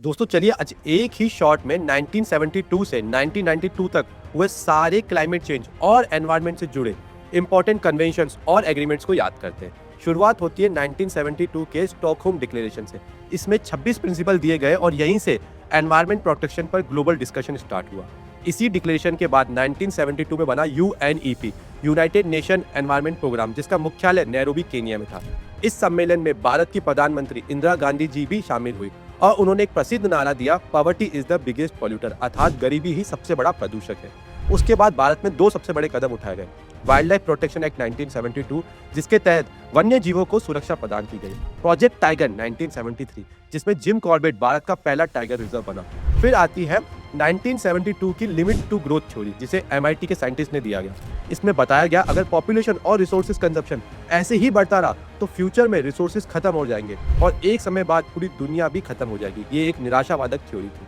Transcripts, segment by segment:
दोस्तों चलिए आज एक ही शॉट में 1972 से 1992 तक हुए सारे क्लाइमेट चेंज और एनवायरनमेंट से जुड़े इंपॉर्टेंट कन्वेंशंस और एग्रीमेंट्स को याद करते हैं। शुरुआत होती है 1972 के स्टॉकहोम डिक्लेरेशन से। इसमें 26 प्रिंसिपल दिए गए और यहीं से एनवायरनमेंट प्रोटेक्शन पर ग्लोबल डिस्कशन स्टार्ट हुआ। इसी डिक्लेरेशन के बाद 1972 में बना UNEP, United Nation Environment Programme, जिसका मुख्यालय नैरोबी केनिया में था। इस सम्मेलन में भारत की प्रधानमंत्री इंदिरा गांधी जी भी शामिल हुई और उन्होंने एक प्रसिद्ध नारा दिया, poverty is the biggest polluter, अर्थात गरीबी ही सबसे बड़ा प्रदूषक है। उसके बाद भारत में दो सबसे बड़े कदम उठाए गए। वाइल्ड लाइफ प्रोटेक्शन एक्ट 1972, जिसके तहत वन्य जीवों को सुरक्षा प्रदान की गई। प्रोजेक्ट टाइगर 1973, जिसमें जिम कॉर्बेट भारत का पहला टाइगर रिजर्व बना। फिर आती है 1972 की लिमिट टू ग्रोथ थ्योरी, जिसे MIT के साइंटिस्ट ने दिया गया। इसमें बताया गया अगर पॉपुलेशन और रिसोर्सेज कंजप्शन ऐसे ही बढ़ता रहा तो फ्यूचर में रिसोर्सेज खत्म हो जाएंगे और एक समय बाद पूरी दुनिया भी खत्म हो जाएगी। ये एक निराशावादक थ्योरी थी।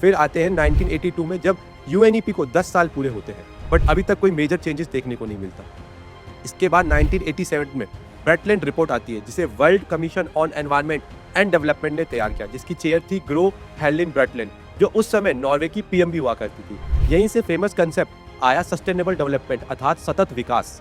फिर आते हैं 1982 में, जब UNEP को 10 साल पूरे होते हैं, बट अभी तक कोई मेजर चेंजेस देखने को नहीं मिलता। इसके बाद 1987 में ब्रेटलैंड रिपोर्ट आती है, जिसे world commission on environment and development ने तैयार किया, जिसकी चेयर थी ग्रो हेलिन ब्रेटलैंड, जो उस समय नॉर्वे की PM भी हुआ करती थी। यहीं से फेमस कंसेप्ट आया सस्टेनेबल डेवलपमेंट, अर्थात सतत विकास।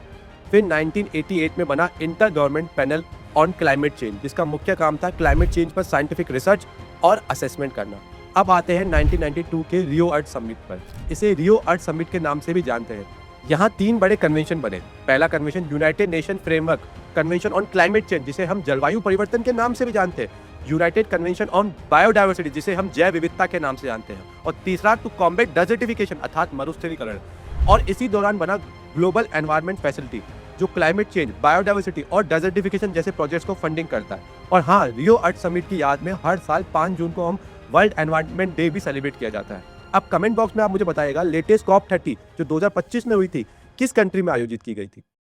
फिर 1988 में बना inter government panel on climate change, जिसका मुख्य काम था क्लाइमेट चेंज पर साइंटिफिक रिसर्च और असेसमेंट करना। अब आते हैं 1992 के रियो अर्थ समिट पर। इसे रियो अर्थ समिट के नाम से भी जानते हैं। यहाँ 3 बड़े कन्वेंशन बने। पहला convention United nation framework convention on climate change, जिसे हम जलवायु परिवर्तन के नाम से भी जानते हैं। यूनाइटेड कन्वेंशन ऑन बायोडाइवर्सिटी, जिसे हम जैव विविधता के नाम से जानते हैं। और तीसरा टू कॉम्बैट डेजर्टिफिकेशन, अर्थात मरुस्थलीकरण। और इसी दौरान बना ग्लोबल एनवायरनमेंट फैसिलिटी, जो क्लाइमेट चेंज, बायोडाइवर्सिटी और डेजर्टिफिकेशन जैसे प्रोजेक्ट्स को फंडिंग करता है। और हाँ, रियो अर्थ समिट की याद में हर साल 5 जून को हम वर्ल्ड एनवायरनमेंट डे भी सेलिब्रेट किया जाता है। अब कमेंट बॉक्स में आप मुझे बताइएगा, लेटेस्ट COP30 जो 2025 में हुई थी, किस कंट्री में आयोजित की गई थी।